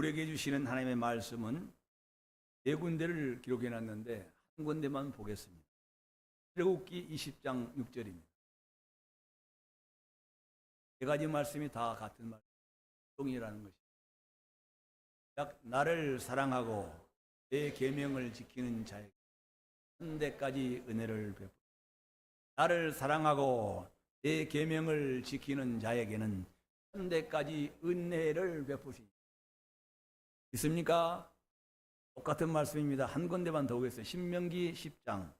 우리에게 주시는 하나님의 말씀은 네 군데를 기록해 놨는데 한 군데만 보겠습니다. 출애굽기 20장 6절입니다. 네 가지 말씀이 다 같은 말씀, 동일하는 것입니다. 약 나를 사랑하고 내 계명을 지키는 자에게 천대까지 은혜를 베푸. 나를 사랑하고 내 계명을 지키는 자에게는 천대까지 은혜를 베푸시니. 있습니까? 똑같은 말씀입니다. 한 군데만 더 보겠어요. 신명기 10장.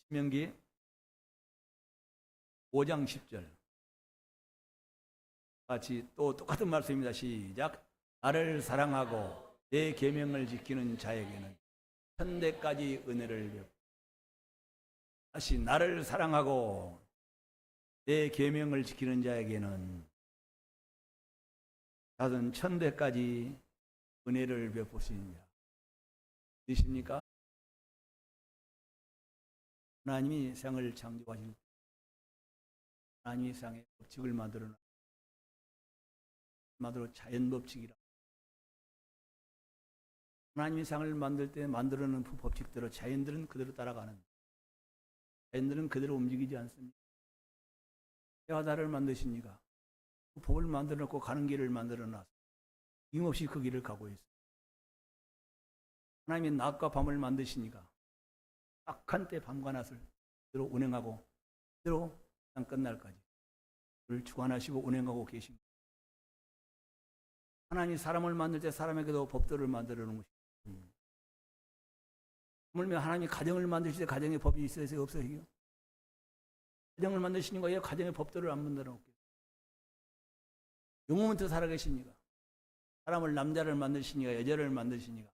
신명기 5장 10절. 같이 또 똑같은 말씀입니다. 시작. 나를 사랑하고 내 계명을 지키는 자에게는 천대까지 은혜를 베푸. 다시 나를 사랑하고 내 계명을 지키는 자에게는 다른 천대까지 은혜를 베푸시느니라. 믿으십니까? 하나님이 세상을 창조하실 때 하나님이 세상에 법칙을 만들어 자연 법칙이라. 하나님이 세상을 만들 때 만들어 놓은 그 법칙대로 자연들은 그대로 따라가는, 자연들은 그대로 움직이지 않습니다. 해와 달을 만드시니까 그 법을 만들어 놓고 가는 길을 만들어 놨어요. 힘없이 그 길을 가고 있어요. 하나님이 낮과 밤을 만드시니까 딱 한때 밤과 낮을 그대로 운행하고 그대로 장 끝날까지 그를 주관하시고 운행하고 계십니다. 하나님이 사람을 만들 때 사람에게도 법들을 만들어 놓은 것입니다. 하물며 하나님이 가정을 만드실 때 가정에 법이 있어요, 없어요? 가정을 만드시는 거예요? 가정에 법들을 안 만들어 놓고 영원부터 살아계십니까? 사람을 남자를 만드시니까 여자를 만드시니까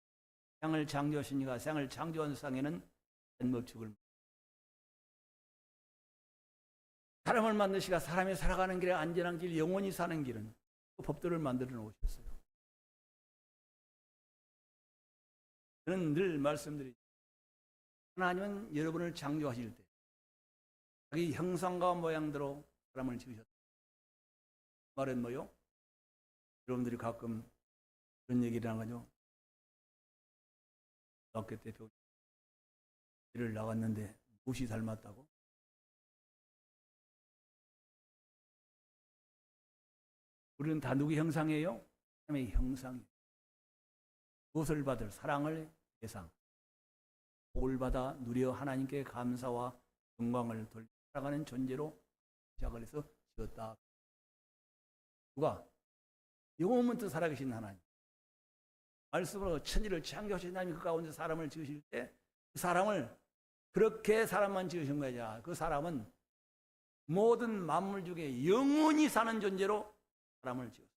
세상을 창조하시니까 세상을 창조한 세상에는 법칙을 사람을 만드시가 사람이 살아가는 길에 안전한 길, 영원히 사는 길은 그 법들을 만들어 놓으셨어요. 저는 늘 말씀드리죠. 하나님은 여러분을 창조하실 때 자기 형상과 모양대로 사람을 지으셨다. 말은 뭐요? 여러분들이 가끔 그런 얘기를 하는 거죠. 학교 때 일을 나갔는데 무엇이 닮았다고? 우리는 다 누구 형상이에요? 하나님의 형상이에요. 무엇을 받을 사랑을 대상, 복을 받아 누려 하나님께 감사와 영광을 돌아가는 존재로 시작을 해서 지었다. 누가? 영원부터 살아계신 하나님. 말씀으로 천지를 창조하신 하나님이 그 가운데 사람을 지으실 때 그 사람을 그렇게 사람만 지으신 거야. 그 사람은 모든 만물 중에 영원히 사는 존재로 사람을 지었어요.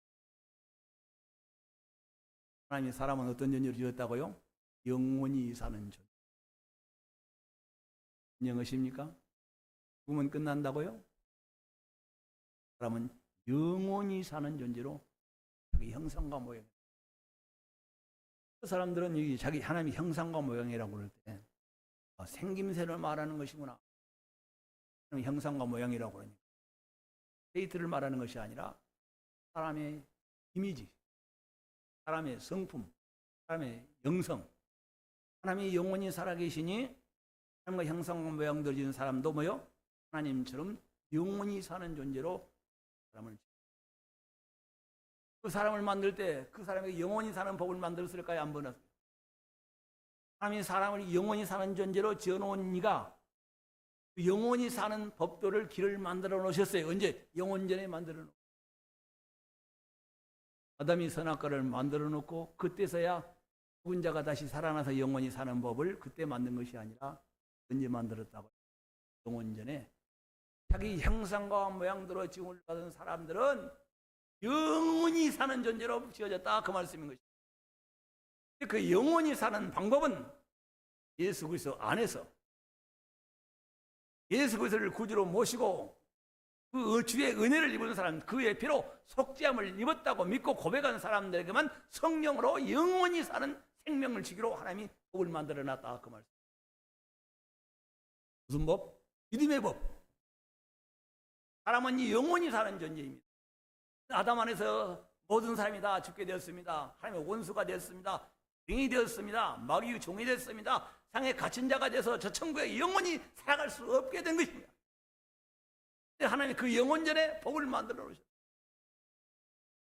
하나님이 사람은 어떤 존재로 지었다고요? 영원히 사는 존재. 인정하십니까? 죽으면 끝난다고요? 사람은 영원히 사는 존재로 자기 형상과 모양. 그 사람들은 자기 하나님의 형상과 모양이라고 그럴 때 생김새를 말하는 것이구나. 형상과 모양이라고 그러니까 데이트를 말하는 것이 아니라 사람의 이미지, 사람의 성품, 사람의 영성. 하나님이 영원히 살아계시니 하나님과 형상과 모양을 지은 사람도 뭐요? 하나님처럼 영원히 사는 존재로 사람을 그 사람을 만들 때 그 사람에게 영원히 사는 법을 만들었을까요? 안 만들었어요? 하나님이 사람을 영원히 사는 존재로 지어놓은 이가 영원히 사는 법도를 길을 만들어 놓으셨어요. 언제? 영원전에 만들어 놓고 아담이 선악과를 만들어 놓고 그때서야 죽은 자가 다시 살아나서 영원히 사는 법을 그때 만든 것이 아니라 언제 만들었다고? 영원전에 자기 형상과 모양대로 지음을 받은 사람들은 영원히 사는 존재로 지어졌다. 그 말씀인 것입니다. 그 영원히 사는 방법은 예수 그리스도 안에서 예수 그리스도를 구주로 모시고 그 주의 은혜를 입은 사람, 그의 피로 속죄함을 입었다고 믿고 고백하는 사람들에게만 성령으로 영원히 사는 생명을 주기로 하나님이 법을 만들어 놨다. 그 말씀. 무슨 법? 믿음의 법. 사람은 영원히 사는 존재입니다. 아담 안에서 모든 사람이 다 죽게 되었습니다. 하나님의 원수가 되었습니다. 병이 되었습니다. 마귀의 종이 되었습니다. 상에 갇힌 자가 돼서 저 천국에 영원히 살아갈 수 없게 된 것입니다. 하나님이 그 영원전에 복을 만들어 놓으셨습니다.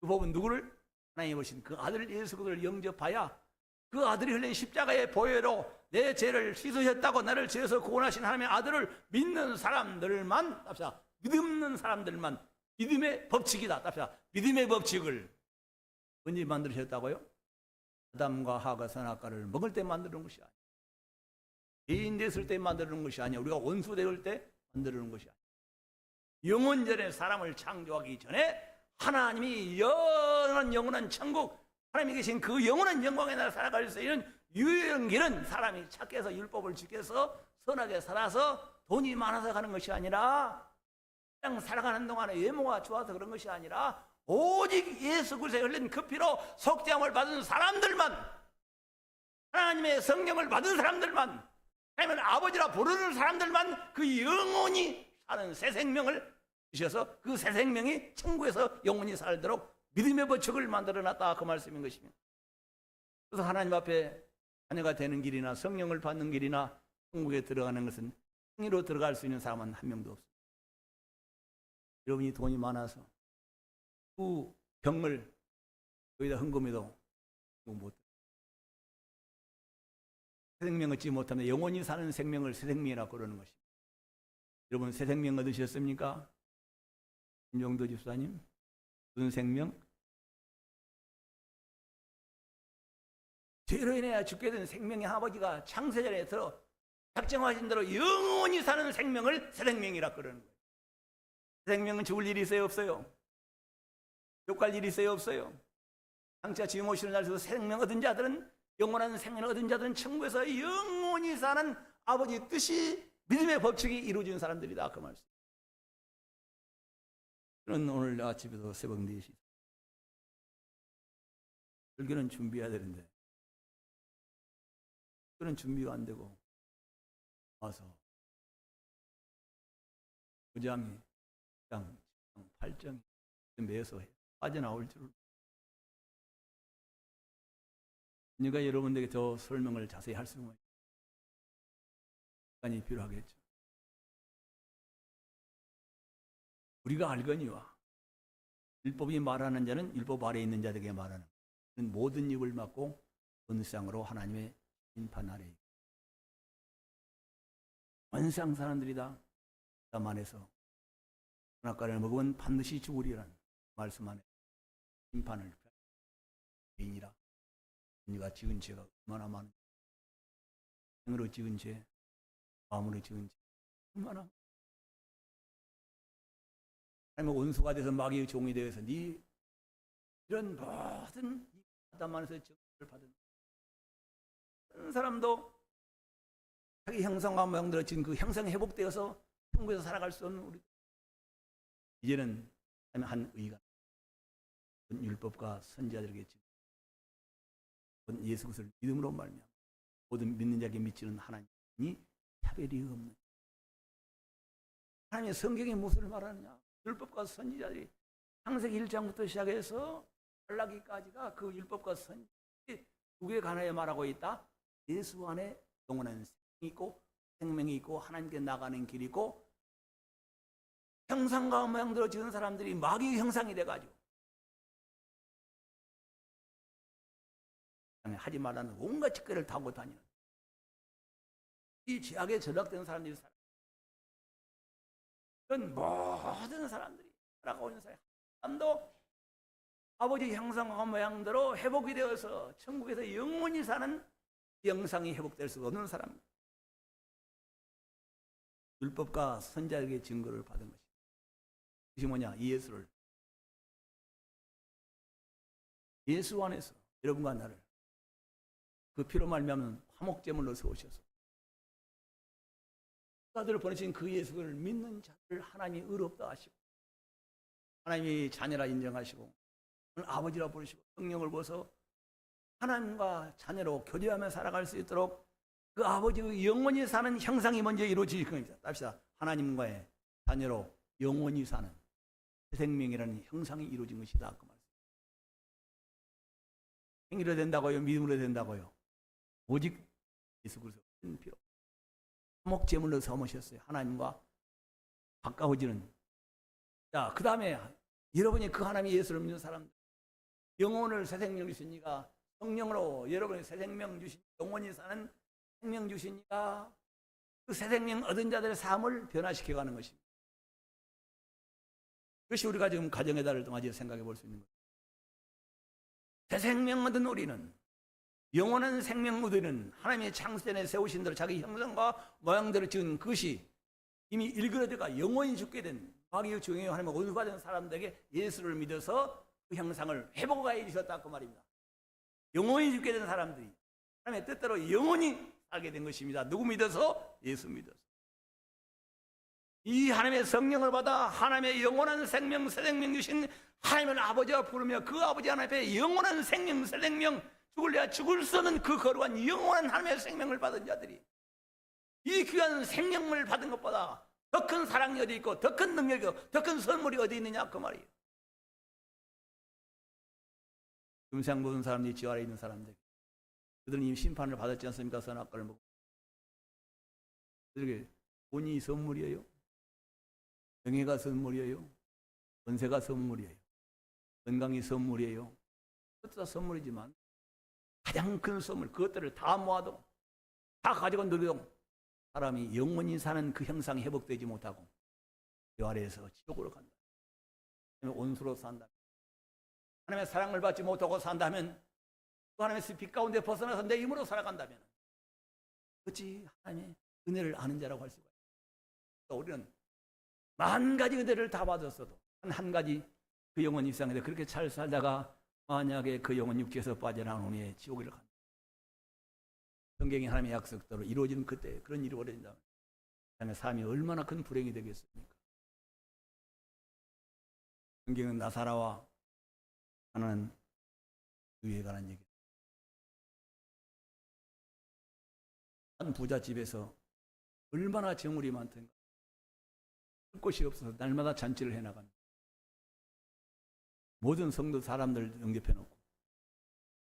그 복은 누구를? 하나님이 보신 그 아들 예수 그리스도를 영접하여 그 아들이 흘린 십자가의 보혈로 내 죄를 씻으셨다고 나를 죄에서 구원하신 하나님의 아들을 믿는 사람들만, 답시다, 믿는 사람들만, 믿음의 법칙이다. 답시다, 믿음의 법칙을 언제 만드셨다고요? 아담과 하가 선악과를 먹을 때 만드는 것이 아니야. 죄인 됐을 때 만드는 것이 아니야. 우리가 원수 되을 때 만드는 것이 아니야. 영원전에 사람을 창조하기 전에 하나님이 영원한 천국, 하나님이 계신 그 영원한 영광의 나라 살아갈 수 있는 유일한 길은 사람이 착해서 율법을 지켜서 선하게 살아서 돈이 많아서 가는 것이 아니라, 그냥 살아가는 동안에 외모가 좋아서 그런 것이 아니라 오직 예수 그리스도의 흘린 그 피로 속죄함을 받은 사람들만, 하나님의 성령을 받은 사람들만, 하나님을 아버지라 부르는 사람들만 그 영원히 사는 새 생명을 주셔서 그 새 생명이 천국에서 영원히 살도록 믿음의 법칙을 만들어놨다, 그 말씀인 것입니다. 그래서 하나님 앞에 자녀가 되는 길이나 성령을 받는 길이나 천국에 들어가는 것은 행위로 들어갈 수 있는 사람은 한 명도 없습니다. 여러분이 돈이 많아서 그 병을 여기다 헌금해도 못, 새 생명 얻지 못하면 영원히 사는 생명을 새 생명이라고 그러는 것입니다. 여러분 새 생명 얻으셨습니까? 김종도 집사님, 무슨 생명? 죄로 인해 죽게 된 생명의 아버지가 창세전에 들어 작정하신 대로 영원히 사는 생명을 새 생명이라 그러는 거예요. 새 생명은 죽을 일이 있어요, 없어요? 욕할 일이 있어요, 없어요? 장차 주님 오시는 날에서 새 생명 얻은 자들은, 영원한 생명을 얻은 자들은 천국에서 영원히 사는 아버지 뜻이, 믿음의 법칙이 이루어진 사람들이다, 그 말씀. 저는 오늘 아침에도 새벽 4시 설교는 준비해야 되는데 그런 준비가 안 되고 와서 9장이 9장 8장이 매서 빠져나올 줄, 그러니까 여러분들에게 더 설명을 자세히 할 수 있는 시간이 필요하겠죠. 우리가 알거니와 율법이 말하는 자는 율법 아래에 있는 자들에게 말하는 모든 입을 막고 본상으로 하나님의 심판 아래에 원상 사람들이다. 땀 안에서 선악과를 먹으면 반드시 죽으리라는 말씀 안에 심판을 죄인이라. 네가 지은 죄가 얼마나 많은지, 생으로 지은 죄, 마음으로 지은 죄 얼마나, 하나님의 원수가 돼서 마귀의 종이 되어서 네 이런 모든 아담 안에서 정죄를 받은 한 사람도 자기 형상과 모양대로 지은 그 형상이 회복되어서 천국에서 살아갈 수 없는 우리, 이제는 한 의가 율법과 선지자들에게 예수 그리스도를 믿음으로 말미암아 모든 믿는 자에게 미치는 하나님이 차별이 없는, 하나님의 성경이 무엇을 말하느냐? 율법과 선지자들이 창세기 1장부터 시작해서 말라기까지가 그 율법과 선지자들이 누구에 관하여 말하고 있다? 예수 안에 영원한 생명이 있고, 생명이 있고 하나님께 나가는 길이 있고, 형상과 모양대로 지은 사람들이 마귀의 형상이 돼가지고 하지 말라는 온갖 짓거리를 타고 다니는 이 죄악에 전락된 사람들이 살아. 이런 모든 사람들이 살아가고 있는 사람도 아버지 형상과 모양대로 회복이 되어서 천국에서 영원히 사는 영상이 회복될 수가 없는 사람, 율법과 선지자에게 증거를 받은 것입니다. 그것이 뭐냐? 이 예수를, 예수 안에서 여러분과 나를 그 피로 말미암은 화목제물로 세우셔서 자들을 보내신 그 예수를 믿는 자를 하나님이 의롭다 하시고, 하나님이 자녀라 인정하시고, 아버지라 부르시고, 성령을 부어서 하나님과 자녀로 교제하며 살아갈 수 있도록 그 아버지의 영원히 사는 형상이 먼저 이루어질 겁니다. 답시다. 하나님과의 자녀로 영원히 사는 새 생명이라는 형상이 이루어진 것이다, 그 말씀. 행위로 된다고요? 믿음으로 된다고요? 오직 예수 그리스도 피로 화목 제물로 삼으셨어요. 하나님과 가까워지는. 자, 그 다음에 여러분이 그 하나님 예수를 믿는 사람들, 영혼을 새 생명 주신 이가 성령으로 여러분의 새 생명 주신, 영원히 사는 생명 주신 이가 그 새 생명 얻은 자들의 삶을 변화시켜가는 것입니다. 그것이 우리가 지금 가정의 달을 통해 생각해 볼 수 있는 거예요. 새 생명 얻은 우리는, 영원한 생명 얻은 하나님의 창세전에 세우신 대로 자기 형상과 모양대로 지은 그것이 이미 일그러져가 영원히 죽게 된 마귀의 종의 하나님의 오늘받은 사람들에게 예수를 믿어서 그 형상을 회복하여 주셨다 그 말입니다. 영원히 죽게 된 사람들이 하나님의 뜻대로 영원히 살게 된 것입니다. 누구 믿어서? 예수 믿어서. 이 하나님의 성령을 받아 하나님의 영원한 생명, 새 생명 주신 하나님을 아버지와 부르며 그 아버지 하나님 앞에 영원한 생명, 새 생명, 죽을래야 죽을 수 없는 그 거룩한 영원한 하나님의 생명을 받은 자들이 이 귀한 생명을 받은 것보다 더 큰 사랑이 어디 있고 더 큰 능력이 있고 더 큰 선물이 어디 있느냐 그 말이에요. 금상 모든 사람들이 지 아래 있는 사람들, 그들은 이미 심판을 받았지 않습니까? 선악과를 먹고. 그들에게 돈이 선물이에요? 명예가 선물이에요? 권세가 선물이에요? 건강이 선물이에요? 그것도 다 선물이지만 가장 큰 선물, 그것들을 다 모아도 다 가지고 누려도 사람이 영원히 사는 그 형상이 회복되지 못하고 그 아래에서 지옥으로 간다. 온수로 산다. 하나님의 사랑을 받지 못하고 산다면, 그 하나님의 빛 가운데 벗어나서 내 힘으로 살아간다면 어찌 하나님의 은혜를 아는 자라고 할 수가 있어요. 우리는 만 가지 은혜를 다 받았어도 한 가지 그 영혼 입상에서 그렇게 잘 살다가 만약에 그 영혼 육체에서 빠져나온 후에 지옥을 간다. 성경이 하나님의 약속대로 이루어지는 그때 그런 일이 벌어진다면 하나님의 삶이 얼마나 큰 불행이 되겠습니까? 성경은 나사라와 하나는 유에 관한 얘기. 한 부자 집에서 얼마나 재물이 많던가. 쓸 곳이 없어서 날마다 잔치를 해나갑니다. 모든 성도 사람들 영접해 놓고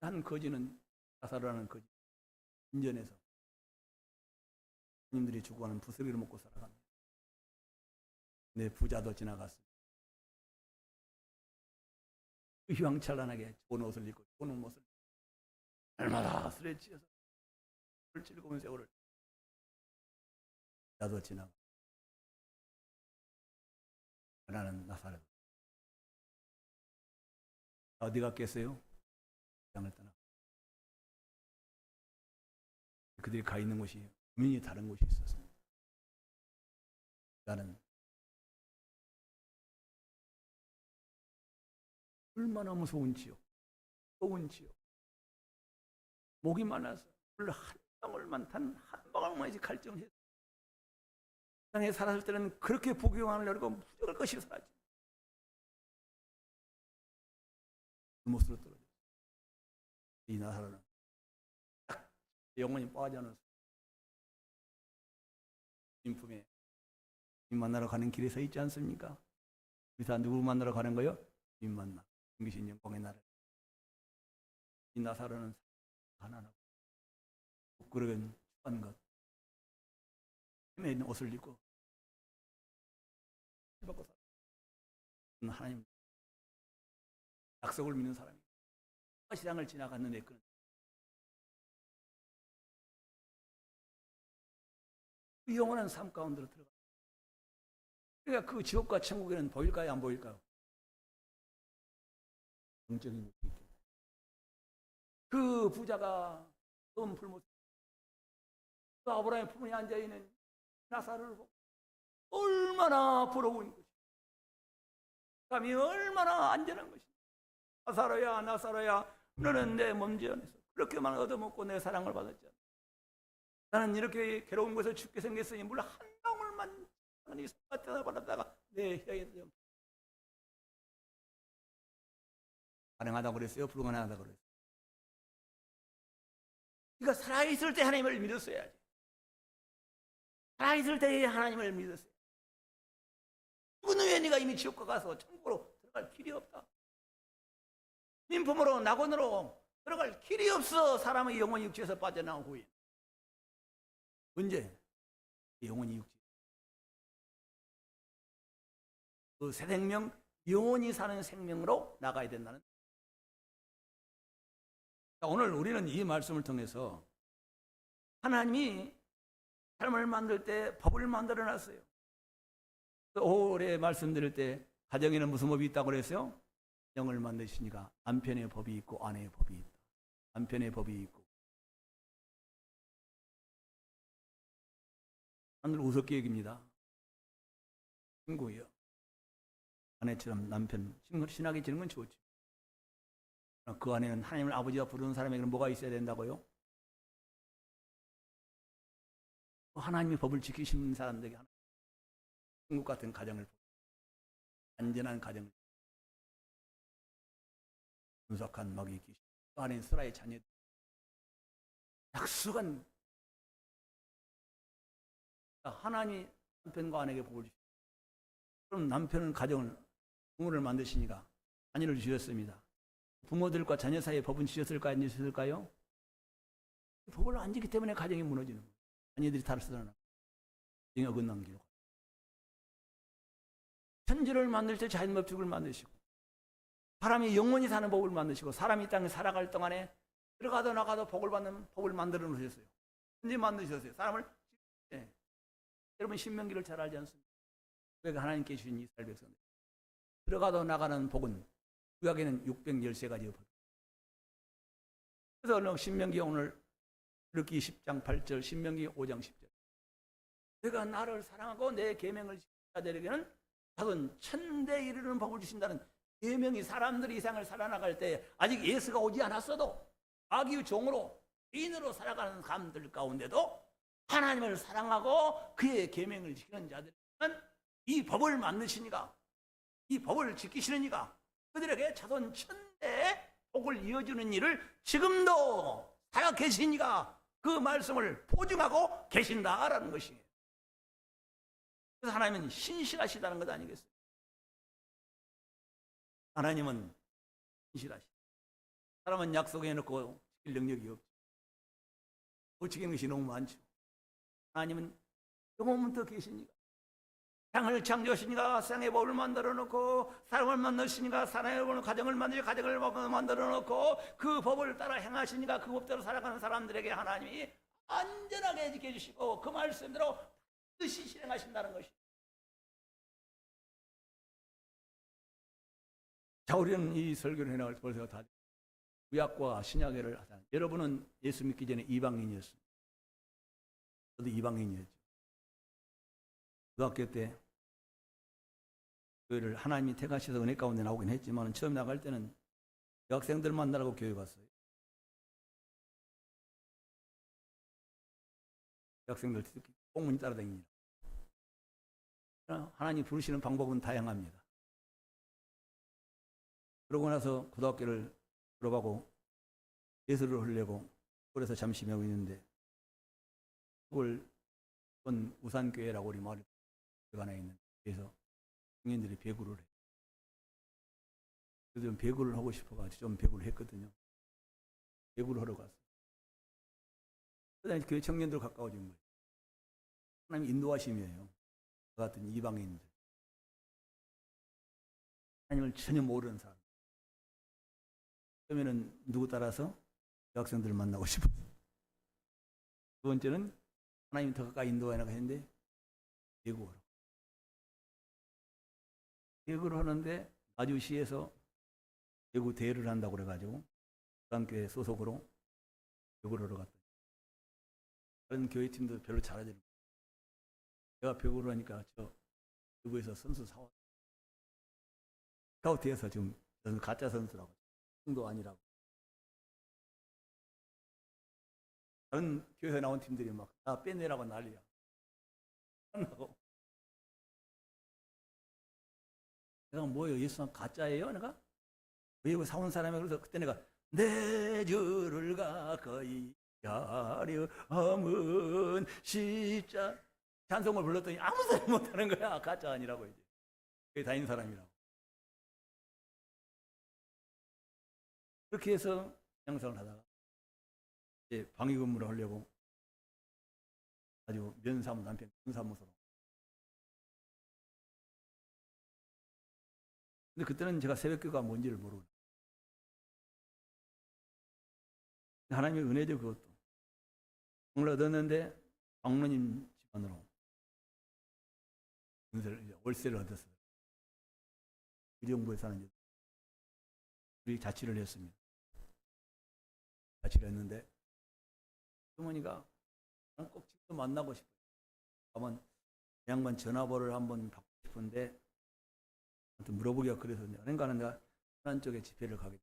한 거지는, 나사로라는 거지, 인전에서 손님들이 죽어가는 부스러기를 먹고 살아갑니다. 내 부자도 지나갔습니다. 그 휘황찬란하게 좋은 옷을 입고 좋은 옷을 날마다 술에 취해서 즐거운 세월을 나도 지나고 나는 나사렛 어디 갔겠어요? 땅을 떠나 그들이 가 있는 곳이 분명히 다른 곳이 있었습니다. 나는 얼마나 무서운 지옥, 더운 지옥, 목이 말라서 물 한 방울만 단 한 방울만이지 갈증을 했어요. 땅에 살았을 때는 그렇게 복용하는 열고 무조건 것이 사라지. 못으로 떨어져. 이 나사로는 딱 영혼이 빠져나서 인품에 만나러 가는 길에 서 있지 않습니까? 우리 다 누구 만나러 가는 거요? 주님 만나. 숨기신 영광의 나라. 이 나사로는 가난하고 부끄러운 추한 것, 힘에 있는 옷을 입고 받고 살아. 하나님 약속을 믿는 사람이 시장을 지나갔는데 그 영원한 삶 가운데로 들어가. 그러니까 그 지옥과 천국에는 보일까요, 안 보일까요? 영적인 것이 있죠. 그 부자가 돈 풀못, 그 아브라함의 품에 앉아 있는 나사로를 보고 얼마나 부러운 것이, 감이 얼마나 안전한 것이. 나사로야, 나사로야, 너는 내 몸지 안에서 그렇게만 얻어먹고 내 사랑을 받았잖아. 나는 이렇게 괴로운 곳에서 죽게 생겼으니 물 한 방울만 이 손바닥에다 받았다가 내 혀에 가능하다고 그랬어요? 불가능하다고 그랬어요? 그러니까 살아있을 때 하나님을 믿었어야지. 살아있을 때 하나님을 믿었어요. 죽은 후에 네가 이미 지옥과 가서 천국으로 들어갈 길이 없다. 인품으로 낙원으로 들어갈 길이 없어. 사람의 영혼이 육체에서 빠져나온 후에. 언제? 영혼이 육체. 그 새 생명, 영원히 사는 생명으로 나가야 된다는. 오늘 우리는 이 말씀을 통해서 하나님이 삶을 만들 때 법을 만들어 놨어요. 오래 말씀드릴 때 가정에는 무슨 법이 있다고 그랬어요? 가정을 만드시니까 남편의 법이 있고 아내의 법이 있다. 남편의 법이 있고. 하늘 우습게 얘기입니다. 친구예요. 아내처럼 남편, 신학이 지는 건 좋죠. 그 안에는 하나님을 아버지가 부르는 사람에게는 뭐가 있어야 된다고요? 하나님의 법을 지키시는 사람들에게 천국 같은 가정을, 안전한 가정을, 분석한 먹이 있기, 그 안에 스라의 자녀들, 약속한 하나님이 남편과 아내에게 복을 주시고, 그럼 남편은 가정을, 부모를 만드시니까 자녀를 주셨습니다. 부모들과 자녀 사이에 법은 지셨을까요? 안 지셨을까요? 법을 안 지기 때문에 가정이 무너지는 거예요. 자녀들이 탈선하는 거예요. 어긋난 길로. 천지를 만들 때 자연법칙을 만드시고, 사람이 영원히 사는 법을 만드시고, 사람이 이 땅에 살아갈 동안에 들어가도 나가도 복을 받는 법을 만들어 놓으셨어요. 언제 만드셨어요? 사람을. 네. 여러분 신명기를 잘 알지 않습니까? 그러니까 하나님께 주신 이스라엘 백성들, 들어가도 나가는 복은 구약에는 613가지 법. 그래서 오늘 신명기, 오늘 르기 10장 8절, 신명기 5장 10절. 내가 나를 사랑하고 내 계명을 지키는 자들에게는 자손 천대에 이르는 복을 주신다는 계명이, 사람들이 이 세상을 살아나갈 때 아직 예수가 오지 않았어도 악의 종으로 인으로 살아가는 사람들 가운데도 하나님을 사랑하고 그의 계명을 지키는 자들은 이 법을 만드시니까, 이 법을 지키시는 이가 그들에게 자손 천대에 복을 이어주는 일을 지금도 살아 계시니까 그 말씀을 보증하고 계신다라는 것이에요. 그래서 하나님은 신실하시다는 것 아니겠어요? 하나님은 신실하시다. 사람은 약속해놓고 지킬 능력이 없죠. 못 지키는 것이 너무 많죠. 하나님은 영원부터 계시니까, 세상을 창조하시니까 세상의 법을 만들어 놓고, 사람을 만드시니까 사람의 법을, 가정을 만드시고 가정을 만들어 놓고, 그 법을 따라 행하시니까 그 법대로 살아가는 사람들에게 하나님이 안전하게 지켜주시고 그 말씀대로 반드시 실행하신다는 것이. 자, 우리는 이 설교를 해나갈 때 벌써 다 구약과 신약을 하잖아요. 여러분은 예수 믿기 전에 이방인이었습니다. 저도 이방인이었죠. 고등학교 때 교회를 하나님이 택하셔서 은혜 가운데 나오긴 했지만, 처음 나갈 때는 여학생들 만나라고 교회 갔어요. 여학생들 특히 공문이 따라다닙니다. 하나님 부르시는 방법은 다양합니다. 그러고 나서 고등학교를 졸업하고 예술을 하려고 서울에서 잠시 배우고 있는데, 서울 우산교회라고 우리 마을 하나 있는, 그래서 청년들이 배구를 해요. 그래서 좀 배구를 하고 싶어가지고 좀 배구를 했거든요. 배구를 하러 갔어요. 그다음에 교회 청년들 가까워진 거예요. 하나님 인도하심이에요. 저 같은 이방인들, 하나님을 전혀 모르는 사람. 처음에는 누구 따라서? 여학생들을 만나고 싶어서. 두 번째는 하나님 더 가까이 인도하려고 했는데, 배구하러. 배구를 하는데 나주시에서 배구 대회를 한다고 그래가지고 부산교회 소속으로 배구를 하러 갔더니 다른 교회팀도 별로 잘하지 않고, 내가 배구를 하니까 저 배구에서 선수 사왔어요. 스카우트에서 지금 가짜 선수라고, 도 아니라고. 다른 교회에 나온 팀들이 막 다 빼내라고 난리야. 내가 뭐예요? 예수는 가짜예요? 내가? 왜 이거 사온 사람이? 그래서 그때 내가 내 주를 가까이 하려 함은 십자 찬송을 불렀더니 아무 소리 못하는 거야. 가짜 아니라고. 이제 교회 다닌 사람이라고. 그렇게 해서 신앙생활을 하다가 이제 방위 근무를 하려고 아주 면사무 남편 면사무소로. 근데 그때는 제가 새벽교가 뭔지를 모르고 하나님의 은혜죠. 그것도 돈을 얻었는데 장로님 집안으로 월세를 얻었어요. 의정부에 사는 우리 자취를 했습니다. 자취를 했는데 어머니가 나는 꼭 직접 만나고 싶어요. 한번 양반 전화번호를 한번 받고 싶은데 아무튼 물어보기가 그래서 언젠가는 내가 부산 쪽에 집회를 가게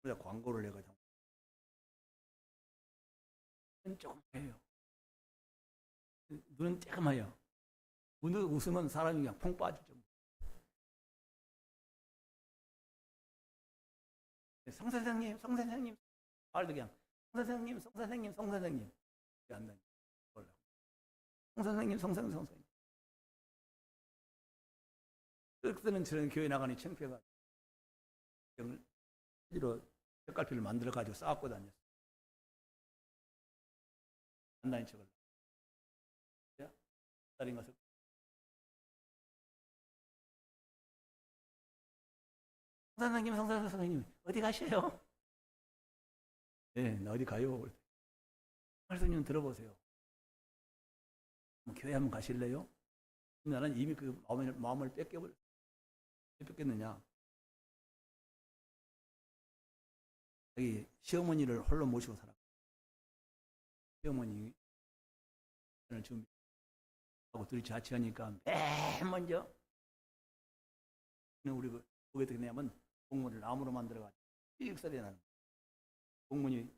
돼서 광고를 해가지고 눈은 조금 해요. 눈은 쬐끔해요. 웃으면 사람이 그냥 퐁 빠질 정도. 성 선생님 말도 그냥 성 선생님 성 선생님 안 다니. 성 선생님. 그때는 저는 교회 나가니 창피해가지고 로 색깔피를 만들어가지고 쌓고 다녔어요. 안 다닌 척을. 다른 것을. 성 선생님 어디 가세요? 네, 나 어디 가요? 말씀님 들어보세요. 교회 한번 가실래요? 나는 이미 그 마음을 뺏겼느냐? 여기 시어머니를 홀로 모시고 살아. 시어머니 준비하고 둘이 자취하니까 맨 먼저 우리 그게 어떻게 되냐면 공문을 나무로 만들어가지고 삑소리 나는 공문이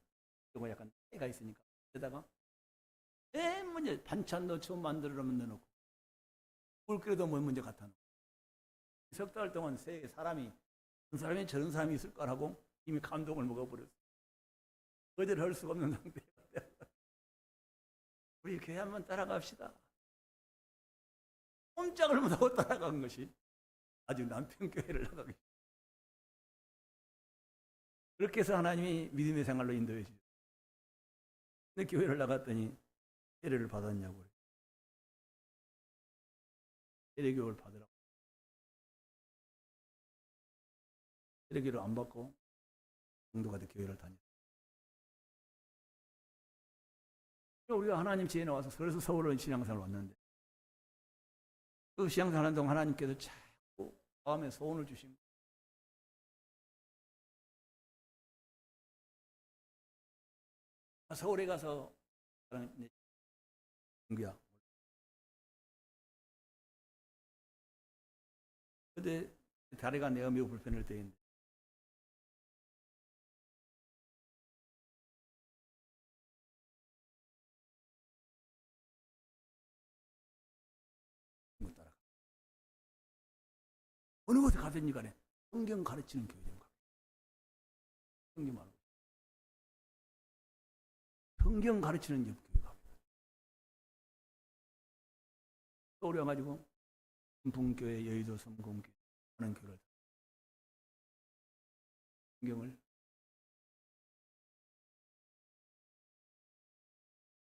약간 때가 있으니까 게다가 맨 먼저 반찬도 처음 만들어놓으면 넣어놓고 꿀끓여도 뭐 먼저 갖다 놓고 석 달 동안 세 사람이 저런 사람이 있을 거라고 이미 감동을 먹어버렸어. 거절할 수가 없는 상태야. 우리 교회 한번 따라갑시다. 꼼짝을 못하고 따라간 것이 아주 남편 교회를 나가게. 그렇게 해서 하나님이 믿음의 생활로 인도해 주죠. 근데 교회를 나갔더니 세례를 받았냐고. 세례교육을 받으라고. 세례교육을 안 받고 성도가 돼 교회를 다녔어요. 우리가 하나님 지에 나와서 서울은 신앙생활을 왔는데 그 신앙생활 하는 동안 하나님께서 자꾸 마음에 소원을 주신 거예요. 서울에 가서 은규야. 근데 다리가 내가 매우 불편할 때인데 따라 어느 곳에 가든지 간에 성경 가르치는 교회 좀 가요. 성경 말고 성경 가르치는 교회 가요. 서울에 와가지고 분풍교회, 여의도 성공교회 하는 교회를 성경을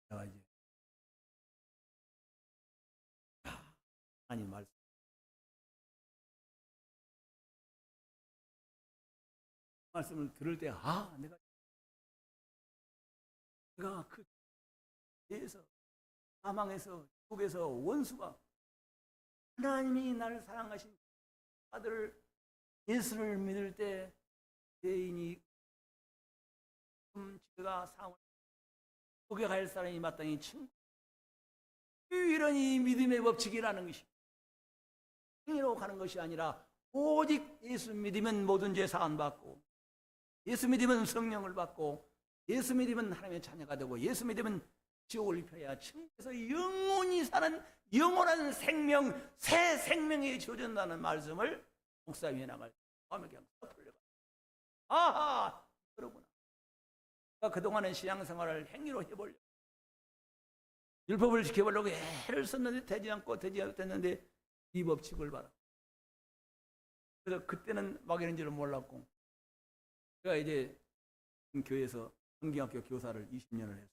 내가 이제 하나님 말씀을 들을 때 내가 그 죄에서 사망에서 죽에서 원수가 하나님이 나를 사랑하신 아들 예수를 믿을 때 죄인이 죄가 상을 속에 갈 사람이 마땅히 친구 유일한 이 믿음의 법칙이라는 것이 행위로 가는 것이 아니라 오직 예수 믿으면 모든 죄 사함 받고 예수 믿으면 성령을 받고 예수 믿으면 하나님의 자녀가 되고 예수 믿으면 지옥을 입혀야 천국에서 영원히 사는 영원한 생명, 새 생명이 주어진다는 말씀을 목사님이 나갈 때 마음에 그냥 풀려가. 아하, 그러구나. 그동안의 신앙생활을 행위로 해보려고 율법을 지켜보려고 애를 썼는데 되지 않고 됐는데 이 법칙을 봐라. 그래서 그때는 막 이런 줄은 몰랐고 제가 이제 교회에서 성경학교 교사를 20년을 했어요.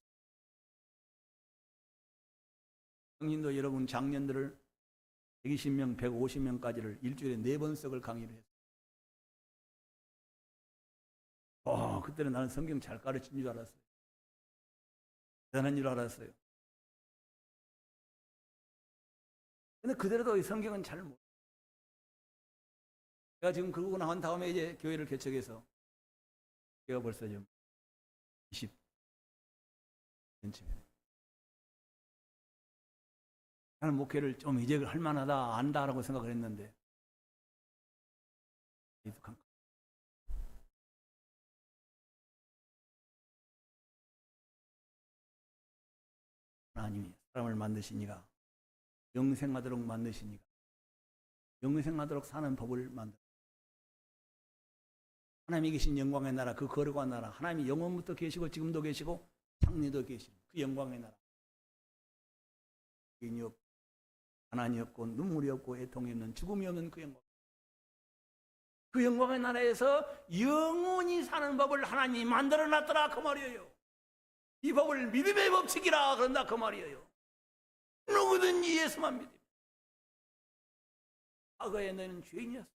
성인도 여러분 장년들을 120명, 150명까지를 일주일에 4번씩을 강의를 했어요. 그때는 나는 성경 잘 가르친 줄 알았어요. 대단한 줄 알았어요. 근데 그대로도 이 성경은 잘 모르겠어요. 제가 지금 그러고 나온 다음에 이제 교회를 개척해서 제가 벌써 좀 20년쯤에 나는 목회를 좀 이제 할 만하다, 안다라고 생각을 했는데 하나님이 사람을 만드시니가 영생하도록 만드시니가 영생하도록 사는 법을 만들 하나님이 계신 영광의 나라, 그 거룩한 나라, 하나님이 영원부터 계시고 지금도 계시고 장래도 계시고 그 영광의 나라, 인이 없고 가난이 없고 눈물이 없고 애통이 없는 죽음이 없는 그 영광, 그 영광의 나라에서 영원히 사는 법을 하나님이 만들어놨더라 그 말이에요. 이 법을 믿음의 법칙이라 그런다 그 말이에요. 누구든지 예수만 믿으면. 과거에 너는 죄인이었어.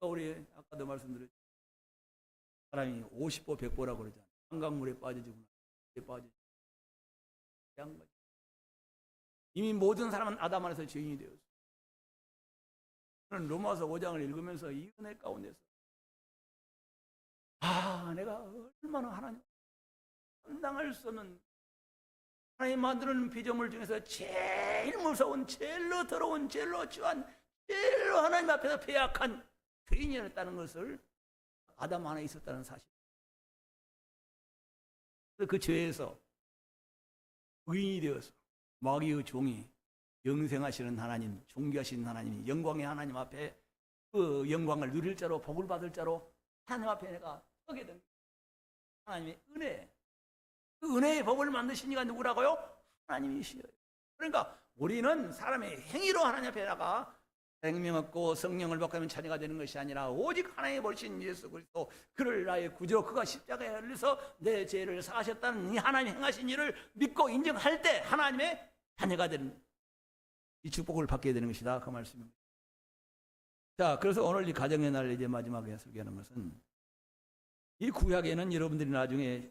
우리 아까도 말씀드렸죠. 사람이 50보 100보라고 그러잖아. 한강물에 빠져지구나. 이미 모든 사람은 아담 안에서 죄인이 되었어. 저는 로마서 5장을 읽으면서 이 은혜 가운데서 내가 얼마나 하나님 감당할 수 없는 하나님 만드는 피조물 중에서 제일 무서운, 제일로 더러운, 제일로 추한, 제일로 하나님 앞에서 패약한 죄인이었다는 것을 아담 안에 있었다는 사실. 그래서 그 죄에서 의인이 되어서 마귀의 종이 영생하시는 하나님, 존귀하신 하나님, 영광의 하나님 앞에 그 영광을 누릴 자로, 복을 받을 자로 하나님 앞에 내가 서게 된 하나님의 은혜. 그 은혜의 법을 만드신 이가 누구라고요? 하나님이시여요. 그러니까 우리는 사람의 행위로 하나님 앞에 나가 생명 얻고 성령을 받고 하면 자녀가 되는 것이 아니라 오직 하나님의 버리신 예수 그리스도, 그를 나의 구주, 그가 십자가에 흘려서 내 죄를 사하셨다는 이 하나님 행하신 일을 믿고 인정할 때 하나님의 자녀가 되는 이 축복을 받게 되는 것이다 그 말씀입니다. 자, 그래서 오늘 이 가정의 날 이제 마지막에 설교하는 것은, 이 구약에는 여러분들이 나중에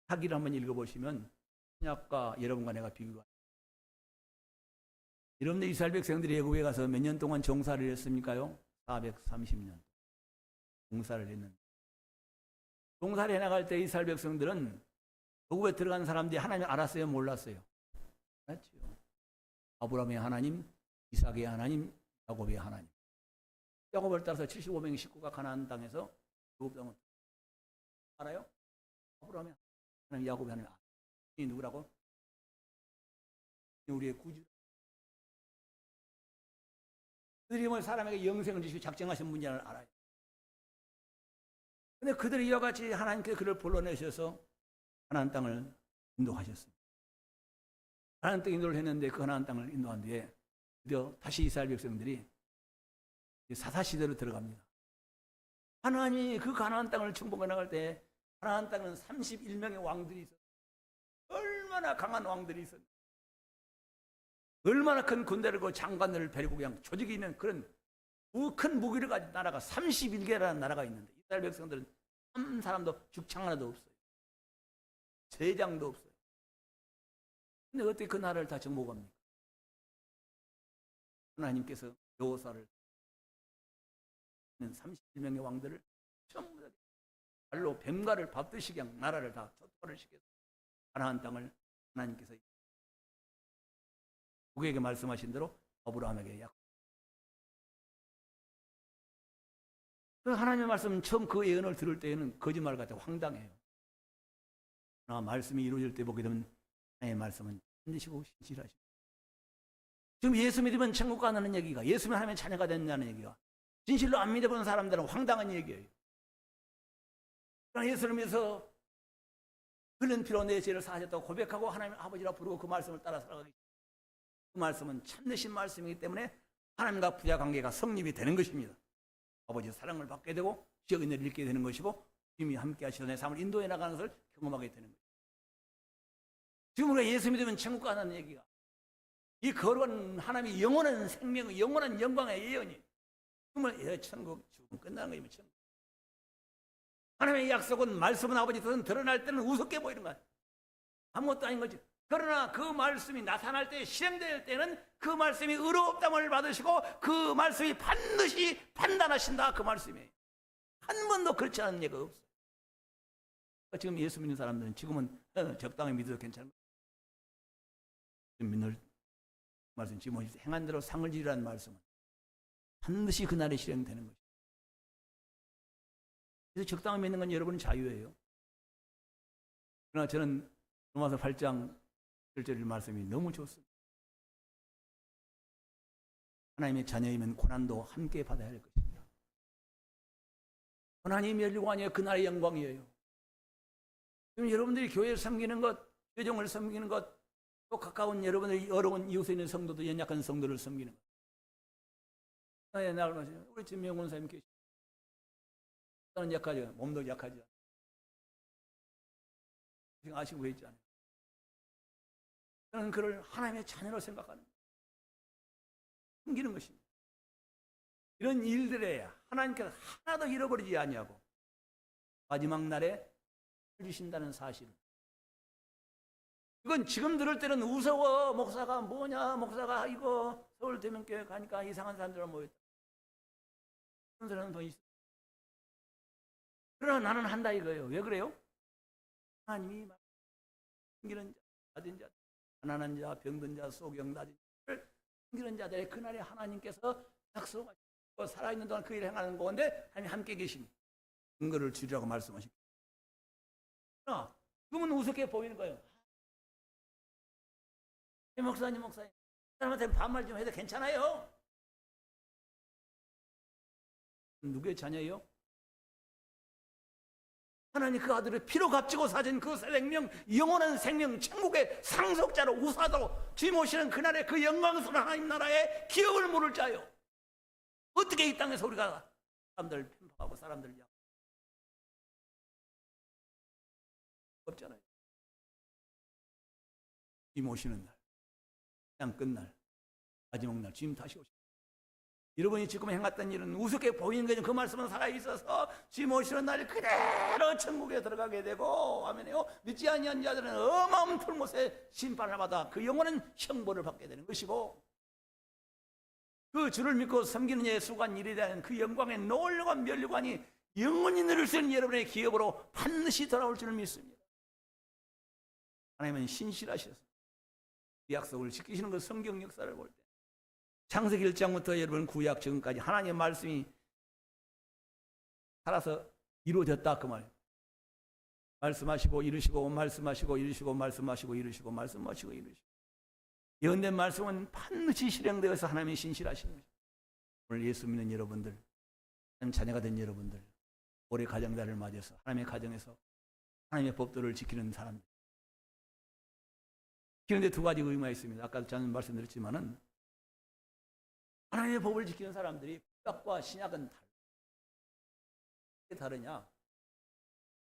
사기를 한번 읽어보시면 신약과 여러분과 내가 비교가, 여러분들 이스라엘 백성들이 애굽에 가서 몇 년 동안 종살이를 했습니까요? 430년 종살이를 했는데, 종살이 해나갈 때 이스라엘 백성들은 애굽에 들어간 사람들이 하나님을 알았어요? 몰랐어요? 알았죠. 아브라함의 하나님, 이삭의 하나님, 야곱의 하나님. 야곱을 따라서 75명 식구가 가나안 땅에서 애굽 땅을 알아요? 아브라함의 하나님, 야곱의 하나님. 이 누구라고? 우리의 구주. 그들이 뭐 사람에게 영생을 주시고 작정하신 분이라는 걸 알아요. 근데 그들이 이와 같이 하나님께서 그를 불러내셔서 가나안 땅을 인도하셨습니다. 가나안 땅 인도를 했는데 그 가나안 땅을 인도한 뒤에 드디어 다시 이스라엘 백성들이 사사시대로 들어갑니다. 하나님이 그 가나안 땅을 정복해 나갈 때 가나안 땅은 31명의 왕들이 있었어요. 얼마나 강한 왕들이 있었는지, 얼마나 큰 군대를 그 장관들을 데리고 그냥 조직이 있는 그런 큰 무기를 가진 나라가 31개라는 나라가 있는데, 이스라엘 백성들은 한 사람도 죽창 하나도 없어요. 세장도 없어요. 근데 어떻게 그 나라를 다 정복합니까? 하나님께서 여호사를 31명의 왕들을 전부 다 발로 뱀가를 밟듯이 그냥 나라를 다 초토화를 시켜서 가나안 땅을 하나님께서 누구에게 말씀하신 대로 아브라함에게 약. 하나님의 말씀 처음 그 예언을 들을 때에는 거짓말 같아 황당해요. 그러나 말씀이 이루어질 때 보게 되면 하나님의 말씀은 반드시고 신실하십니다. 지금 예수 믿으면 천국 가는 얘기가, 예수 믿으면 하나님의 자녀가 된다는 얘기가 진실로 안 믿어보는 사람들은 황당한 얘기예요. 그러나 예수를 믿어서 흘린 피로 내 죄를 사하셨다고 고백하고 하나님 아버지라 부르고 그 말씀을 따라 살아가기, 그 말씀은 참되신 말씀이기 때문에 하나님과 부자 관계가 성립이 되는 것입니다. 아버지의 사랑을 받게 되고 지옥의 은혜를 잃게 되는 것이고 주님이 함께 하시던 내 삶을 인도해 나가는 것을 경험하게 되는 거예요. 지금 우리가 예수 믿으면 천국 가는 얘기가 이 거룩한 하나님의 영원한 생명, 영원한 영광의 예언이 정말 천국 죽음 끝나는 거예요. 천국. 하나님의 약속은 말씀은 아버지 뜻은 드러날 때는 우습게 보이는 거야. 아무것도 아닌 거지. 그러나 그 말씀이 나타날 때 실행될 때는 그 말씀이 의롭다함을 받으시고 그 말씀이 반드시 판단하신다. 그 말씀이 한 번도 그렇지 않은 예가 없어요. 지금 예수 믿는 사람들은 지금은 적당히 믿어도 괜찮은 거예요. 믿는 말씀 지금 행한 대로 상을 지으라는 말씀은 반드시 그날에 실행되는 거죠. 그래서 적당히 믿는 건 여러분의 자유예요. 그러나 저는 로마서 8장 1절 말씀이 너무 좋습니다. 하나님의 자녀이면 고난도 함께 받아야 할 것입니다. 고난이 멸류가 아니에요. 그날의 영광이에요. 지금 여러분들이 교회를 섬기는 것, 교정을 섬기는 것, 또 가까운 여러분들이 어려운 이웃에 있는 성도도 연약한 성도를 섬기는 것. 나를 마시면 우리 진명 권사님 계시죠. 저는 약하죠. 몸도 약하죠. 지금 아시고 계시지 않아요. 저는 그를 하나님의 자녀로 생각하는 거예요. 섬기는 것입니다. 이런 일들에 하나님께서 하나도 잃어버리지 아니하고 마지막 날에 주신다는 사실. 이건 지금 들을 때는 우스워. 목사가 뭐냐, 목사가 이거 서울대면교회 가니까 이상한 사람들은 모였다. 그런 사람은 돈 있어. 그러나 나는 한다 이거예요. 왜 그래요? 하나님이 섬기는 자, 받은 자, 가난한 자, 병든 자, 소경 낮은 자를 섬기는 자들의 그날에 하나님께서 약속하시고 살아있는 동안 그 일을 행하는 가운데 하나님 함께 계시니 근거를 주리라고 말씀하십니다. 그러나 그러면 우습게 보이는 거예요. 목사님, 사람한테 반말 좀 해도 괜찮아요. 누구의 자녀예요? 하나님 그 아들을 피로 값지고 사준 그 생명, 영원한 생명, 천국의 상속자로 우사도 주님 오시는 그날의 그 영광스러운 하나님 나라의 기업을 물을 자요. 어떻게 이 땅에서 우리가 사람들을 편파하고 사람들을 약 없잖아요. 주님 오시는 날, 그냥 끝날, 마지막 날 주님 다시 오시는 여러분이 지금 행했던 일은 우습게 보이는 거죠. 그 말씀은 살아있어서 주님 오시는 날이 그대로 천국에 들어가게 되고 아멘이요. 믿지 아니한 자들은 어마어마한 풀못에 심판을 받아 그 영원한 형벌을 받게 되는 것이고 그 주를 믿고 섬기는 예수관 일에 대한 그 영광의 놀라운 면류관이 영원히 누릴 수 있는 여러분의 기업으로 반드시 돌아올 줄을 믿습니다. 하나님은 신실하셔서 이 약속을 지키시는 그 성경 역사를 볼 때 창세기 1장부터 여러분 구약 지금까지 하나님의 말씀이 살아서 이루어졌다 그 말. 말씀하시고 이루시고 말씀하시고 이루시고 말씀하시고 이루시고 말씀하시고 이루시고 예언된 말씀은 반드시 실행되어서 하나님이 신실하신 것입니다. 오늘 예수 믿는 여러분들, 하나님 자녀가 된 여러분들, 올해 가정달을 맞아서 하나님의 가정에서 하나님의 법도를 지키는 사람들. 그런데 두 가지 의미가 있습니다. 아까도 저는 말씀드렸지만은 하나님의 법을 지키는 사람들이 구약과 신약은 다르냐?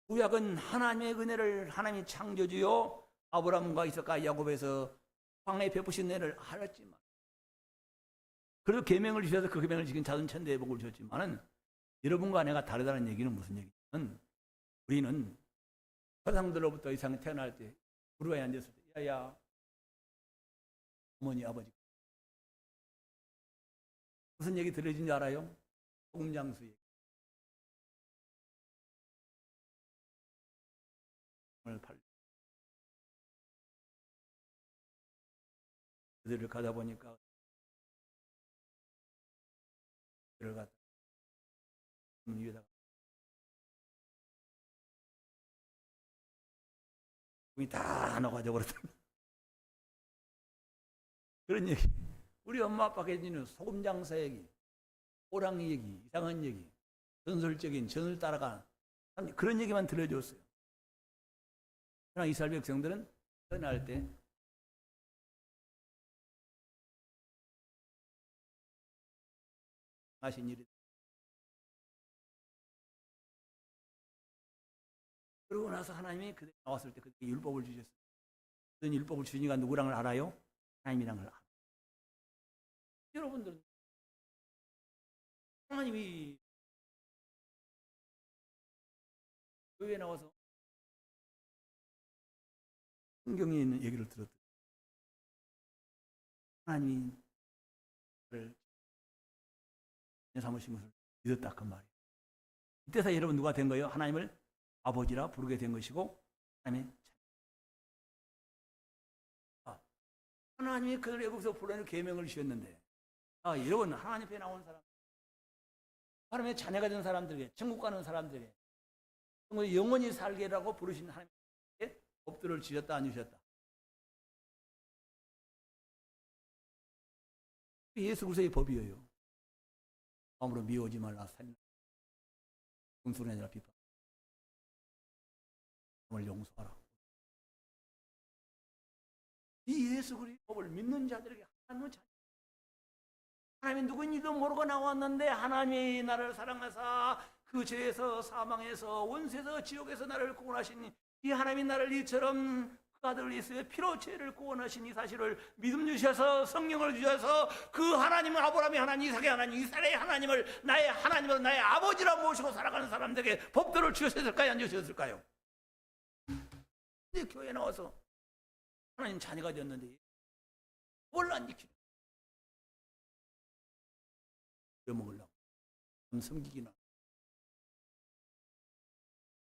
구약은 하나님의 은혜를 하나님이 창조주요 아브라함과 이삭과 야곱에서 광야에 베푸신 은혜를 알았지만 그래도 계명을 주셔서 그 계명을 지킨 자손 천대의 복을 주셨지만은 여러분과 내가 다르다는 얘기는 무슨 얘기냐면 우리는 조상들로부터 이상 태어날 때 무릎에 앉았을 때 야야 어머니 아버지 무슨 얘기 들려진 줄 알아요? 소금장수 얘기. 그들을 가다 보니까 들어갔다. 위에다가 공이 다 녹아져 버렸다. 그런 얘기. 우리 엄마 아빠가 해주는 소금장사 얘기, 호랑이 얘기, 이상한 얘기, 전설적인 전을 따라가는 그런 얘기만 들려줬어요. 그러나 이스라엘 백성들은 떠날 때 하신 일이 그러고 나서 하나님이 그때 나왔을 때 그때 율법을 주셨어요. 그 율법을 주니까 누구랑 걸 알아요? 하나님이랑 걸 알아요. 여러분들은 하나님이 교회에 나와서 성경에 있는 얘기를 들었더니 하나님이 나를 삼으신 것을 믿었다 그 말이에요. 이때서 여러분 누가 된 거예요? 하나님을 아버지라 부르게 된 것이고 하나님이 그들 애국에서 불러내는 계명을 주셨는데 여러분 하나님 앞에 나온 사람 하나님의 자녀가 된 사람들에게 천국 가는 사람들에게 영원히 살게라고 부르신 하나님께 법들을 주셨다 안 주셨다? 예수 그리스도의 법이에요. 마음으로 미워하지 말라 살라 금수는 아니라 비판 을 용서하라. 이 예수 그리스도의 법을 믿는 자들에게 하나님이 누구인지도 모르고 나왔는데 하나님이 나를 사랑하사 그 죄에서 사망에서 원수에서 지옥에서 나를 구원하신 이 하나님이 나를 이처럼 그 아들 예수의 피로 죄를 구원하신 이 사실을 믿음 주셔서 성령을 주셔서 그 하나님은 아브라함의 하나님, 이삭의 하나님, 이스라엘의 하나님을 나의 하나님으로 나의 아버지라 모시고 살아가는 사람들에게 법도를 주셨을까요? 안 주셨을까요? 근데 교회에 나와서 하나님 자녀가 되었는데 뭘 안 지키냐? 먹으려고 섬기기나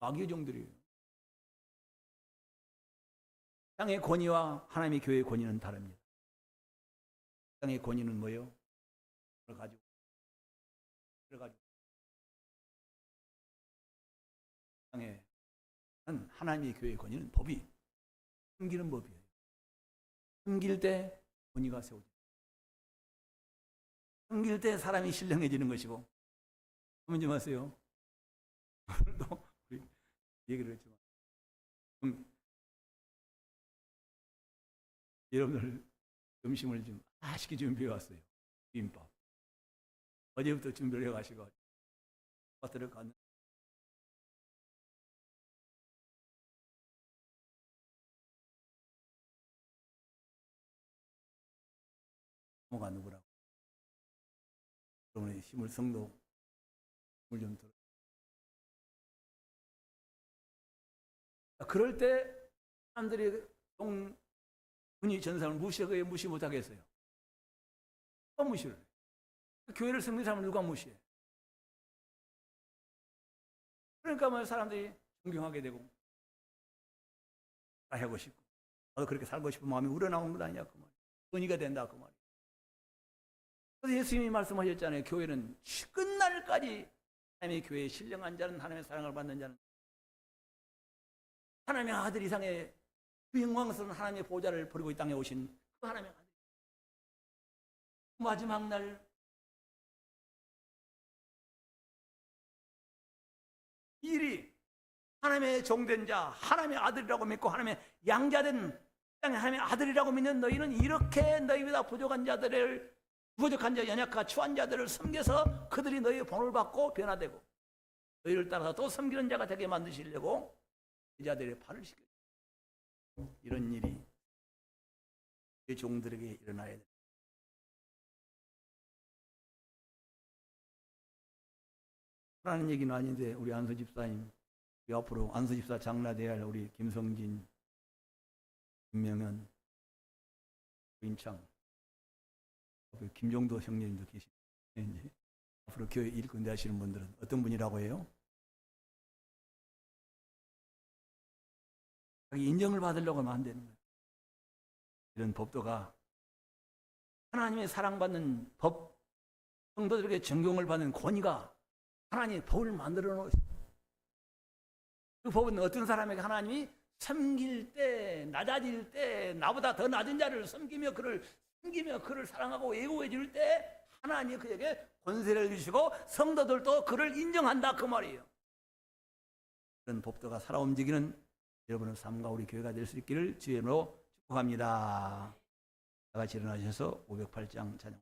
마귀의 종들이에요. 땅의 권위와 하나님의 교회의 권위는 다릅니다. 땅의 권위는 뭐예요? 그래가지고 땅에 하나님의 교회의 권위는 법이 섬기는 법이에요. 섬길 때 권위가 세워집니다. 섬길 때 사람이 신령해지는 것이고, 고민 좀 하세요. 오늘도 우리 얘기를 했지만, 여러분들 점심을 좀 맛있게 준비해 왔어요. 비빔밥. 어제부터 준비를 해가시고, 아파트를 갔는데, 뭐가 누구라고. 여러분의 힘을 성도 힘을 좀 들어. 그럴 때 사람들이 분이 전사를 무시하게 무시 못하겠어요. 누가 무시를 해? 교회를 섬기는 사람을 누가 무시해? 그러니까 뭐 사람들이 존경하게 되고 하고 싶고 나도 그렇게 살고 싶은 마음이 우러나오는 것 아니냐 그 말. 은혜가 된다 그 말. 그래서 예수님이 말씀하셨잖아요. 교회는 끝날까지 하나님의 교회에 신령한 자는 하나님의 사랑을 받는 자는 하나님의 아들 이상의 그 영광스러운 하나님의 보좌를 버리고 이 땅에 오신 그 하나님의 아들. 마지막 날 일이 하나님의 종된 자, 하나님의 아들이라고 믿고 하나님의 양자된 땅에 하나님의 아들이라고 믿는 너희는 이렇게 너희보다 부족한 자, 연약한 추한 자들을 섬겨서 그들이 너희의 본을 받고 변화되고 너희를 따라서 또 섬기는 자가 되게 만드시려고 이 자들의 팔을 시켜. 이런 일이 그 종들에게 일어나야 됩니다. 하라는 얘기는 아닌데 우리 안수 집사님, 우리 앞으로 안수 집사 장라돼야 할 우리 김성진, 김명현, 인창, 김종도 형님도 계시죠. 앞으로 교회 일꾼 하시는 분들은 어떤 분이라고 해요? 자기 인정을 받으려고 하면 안 되는 거예요. 이런 법도가 하나님의 사랑받는 법, 성도들에게 존경을 받는 권위가 하나님의 법을 만들어 놓으셨어요. 그 법은 어떤 사람에게 하나님이 섬길 때, 낮아질 때, 나보다 더 낮은 자를 섬기며 그를 사랑하고 애호해 줄 때 하나님이 그에게 권세를 주시고 성도들도 그를 인정한다 그 말이에요. 그런 법도가 살아 움직이는 여러분의 삶과 우리 교회가 될 수 있기를 주의 이름으로 축복합니다. 다 같이 일어나셔서 508장 찬양.